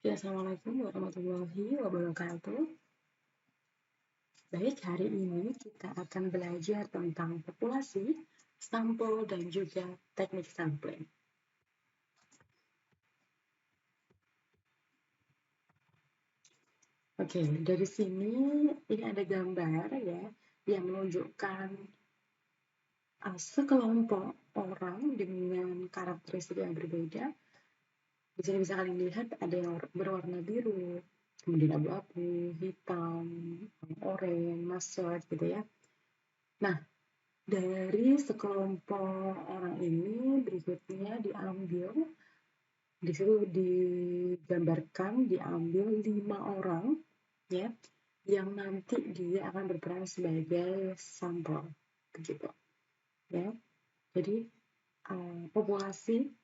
Ya, assalamualaikum warahmatullahi wabarakatuh. Baik, hari ini kita akan belajar tentang populasi, sampel, dan juga teknik sampling. Oke, dari sini ini ada gambar ya yang menunjukkan sekelompok orang dengan karakteristik yang berbeda. Di sini bisa kalian lihat ada yang berwarna biru, kemudian abu-abu, hitam, oranye, mustard gitu ya. Nah, dari sekelompok orang ini berikutnya diambil, di situ digambarkan diambil 5 orang ya, yang nanti dia akan berperan sebagai sampel begitu ya. Jadi populasi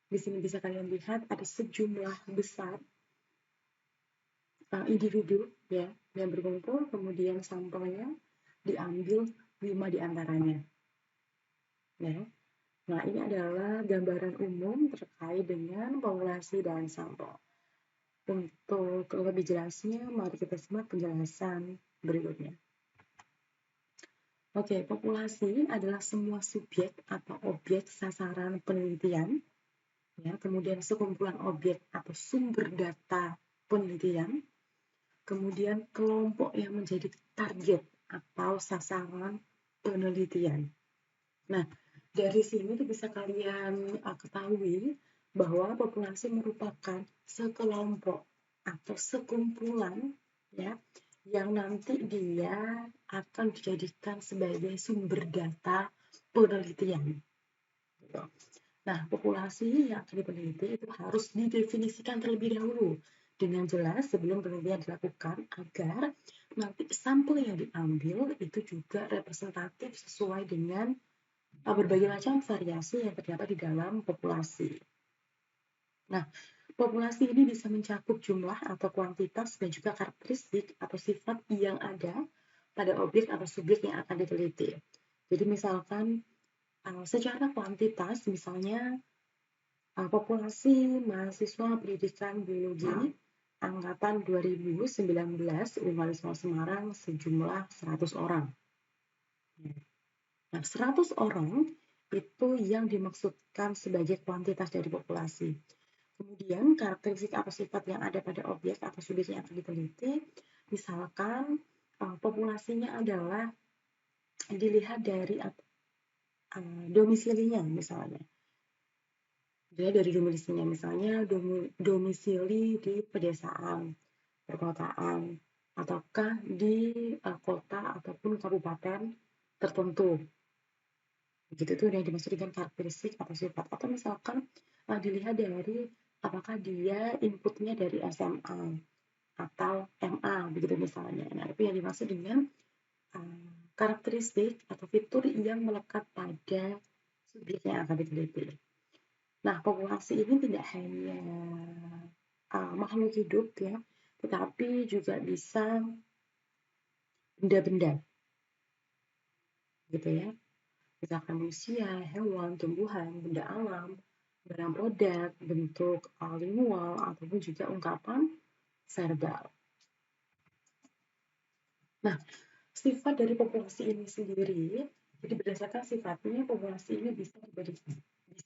di sini bisa kalian lihat ada sejumlah besar individu ya yang berkumpul, kemudian sampelnya diambil 5 diantaranya ya. Nah, ini adalah gambaran umum terkait dengan populasi dan sampel. Untuk lebih jelasnya, mari kita simak penjelasan berikutnya. Oke, populasi adalah semua subjek atau objek sasaran penelitian, ya, kemudian sekumpulan objek atau sumber data penelitian, kemudian kelompok yang menjadi target atau sasaran penelitian. Nah, dari sini bisa kalian ketahui bahwa populasi merupakan sekelompok atau sekumpulan ya yang nanti dia akan dijadikan sebagai sumber data penelitian. Gitu. Nah, populasi yang akan diteliti itu harus didefinisikan terlebih dahulu dengan jelas sebelum penelitian dilakukan agar nanti sampel yang diambil itu juga representatif sesuai dengan berbagai macam variasi yang terdapat di dalam populasi. Nah, populasi ini bisa mencakup jumlah atau kuantitas dan juga karakteristik atau sifat yang ada pada objek atau subjek yang akan diteliti. Jadi misalkan secara kuantitas, misalnya populasi mahasiswa pendidikan biologi angkatan 2019 Universitas Semarang sejumlah 100 orang. Nah, 100 orang itu yang dimaksudkan sebagai kuantitas dari populasi. Kemudian karakteristik atau sifat yang ada pada objek atau subjek yang akan diteliti, misalkan populasinya adalah dilihat dari domisilinya misalnya. Dilihat dari domisilinya misalnya domisili di pedesaan, perkotaan, ataukah di kota ataupun kabupaten tertentu. Begitu itu yang dimaksud dengan karakteristik atau sifat. Atau misalkan dilihat dari apakah dia inputnya dari SMA atau MA, begitu misalnya. Nah, itu yang dimaksud dengan karakteristik atau fitur yang melekat pada subjek yang akan diteliti. Nah, populasi ini tidak hanya makhluk hidup ya, tetapi juga bisa benda-benda, gitu ya. Misalkan manusia, hewan, tumbuhan, benda alam, barang produk, bentuk lingual, ataupun juga ungkapan verbal. Nah, sifat dari populasi ini sendiri, jadi berdasarkan sifatnya, populasi ini bisa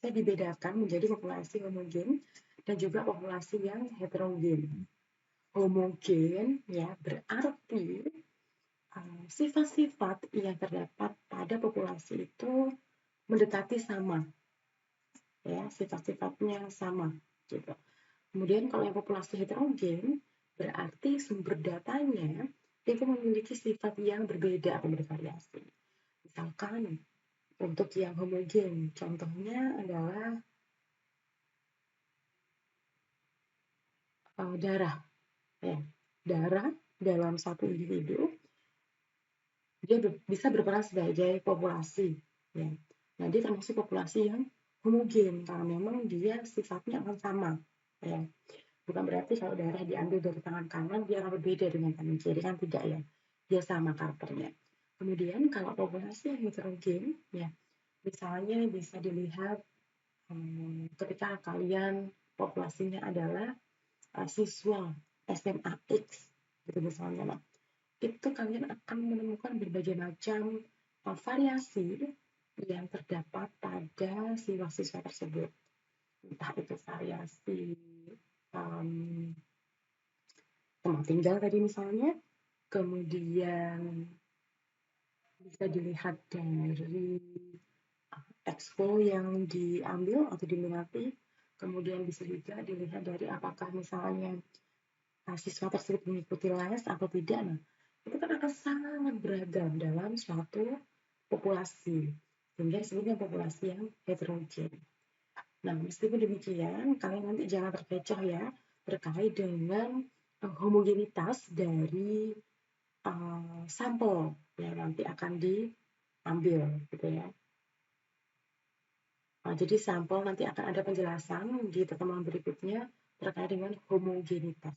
dibedakan menjadi populasi homogen dan juga populasi yang heterogen. Homogen ya berarti sifat-sifat yang terdapat pada populasi itu mendekati sama, ya sifat-sifatnya sama gitu. Kemudian kalau yang populasi heterogen berarti sumber datanya itu memiliki sifat yang berbeda atau bervariasi. Misalkan untuk yang homogen, contohnya adalah darah. Ya, darah dalam satu individu dia bisa berperan sebagai populasi. Ya. Nah, dia termasuk populasi yang homogen karena memang dia sifatnya akan sama. Ya. Bukan berarti kalau darah diambil dari tangan kanan dia akan berbeda dengan tangan kiri, kan tidak ya. Dia sama karakternya. Kemudian kalau populasi yang heterogen, ya misalnya bisa dilihat ketika kalian populasinya adalah siswa SMA X gitu misalnya. Nah, itu kalian akan menemukan berbagai macam variasi yang terdapat pada siswa-siswa tersebut. Entah itu variasi um, tempat tinggal tadi misalnya, kemudian bisa dilihat dari expo yang diambil atau diminati, kemudian bisa juga dilihat dari apakah misalnya siswa tersebut mengikuti les atau tidak. Nah, itu kan akan sangat beragam dalam suatu populasi, sehingga disebutnya populasi yang heterogen. Nah, meskipun demikian, kalian nanti jangan terkecoh ya terkait dengan homogenitas dari sampel yang nanti akan diambil, gitu ya. Nah, jadi sampel nanti akan ada penjelasan di pertemuan berikutnya terkait dengan homogenitas.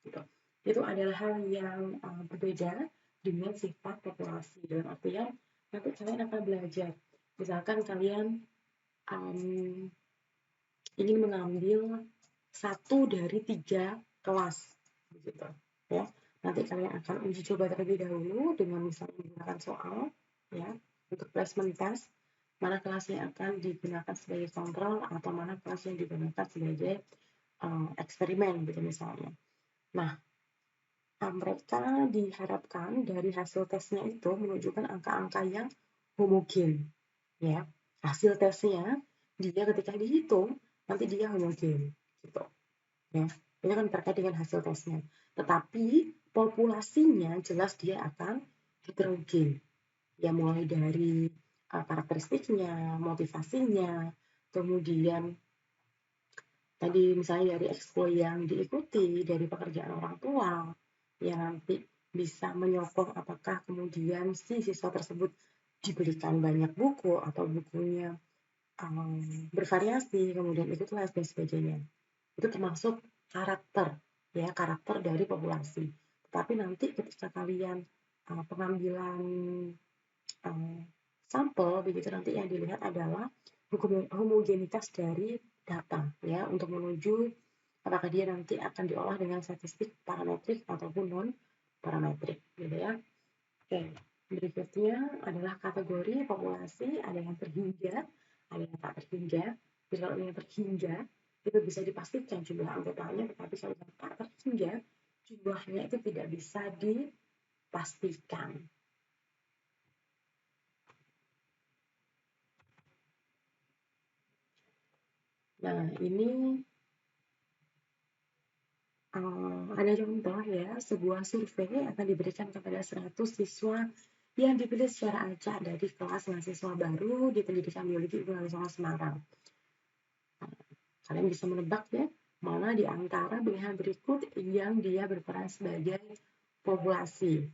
Gitu. Itu adalah hal yang berbeda dengan sifat populasi. Dalam artian nanti kalian akan belajar. Misalkan kalian ingin mengambil 1 dari 3 kelas, begitu ya. Nanti kalian akan uji coba terlebih dahulu dengan misalnya menggunakan soal, ya, untuk placement test, mana kelas yang akan digunakan sebagai kontrol atau mana kelas yang digunakan sebagai eksperimen, gitu misalnya. Nah, mereka diharapkan dari hasil tesnya itu menunjukkan angka-angka yang homogen, ya. Hasil tesnya dia ketika dihitung nanti dia homogen, gitu, ya. Ini kan terkait dengan hasil tesnya. Tetapi populasinya jelas dia akan heterogen, ya, mulai dari karakteristiknya, motivasinya, kemudian tadi misalnya dari expo yang diikuti, dari pekerjaan orang tua, yang nanti bisa menyokong apakah kemudian si siswa tersebut diberikan banyak buku atau bukunya bervariasi, kemudian ikut les dan sebagainya. Itu termasuk karakter, ya, karakter dari populasi. Tetapi nanti ketika kalian pengambilan sampel, begitu nanti yang dilihat adalah homogenitas dari data, ya, untuk menuju apakah dia nanti akan diolah dengan statistik parametrik ataupun non parametrik, gitu ya. Oke, berikutnya adalah kategori populasi, ada yang terhingga, ada yang tak terhingga. Jadi kalau yang terhingga itu bisa dipastikan jumlah anggotanya, tetapi kalau yang tak terhingga jumlahnya itu tidak bisa dipastikan. Nah, ini ada contoh ya, sebuah survei akan diberikan kepada 100 siswa yang dipilih secara acak dari kelas mahasiswa baru di Pendidikan Biologi Universitas Semarang. Kalian bisa menebak ya, mana di antara pilihan berikut yang dia berperan sebagai populasi.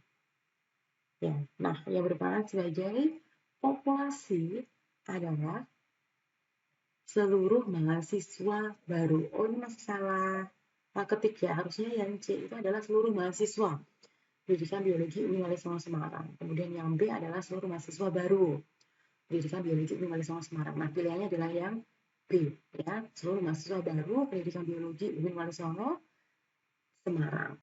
Ya, nah, yang berperan sebagai populasi adalah seluruh mahasiswa baru. Oh, ini masih salah. Ketik ya, harusnya yang C itu adalah seluruh mahasiswa Pendidikan Biologi Universitas Semarang. Kemudian yang B adalah seluruh mahasiswa baru Pendidikan Biologi Universitas Semarang. Nah, pilihannya adalah yang B, ya, seluruh mahasiswa baru Pendidikan Biologi Universitas Semarang.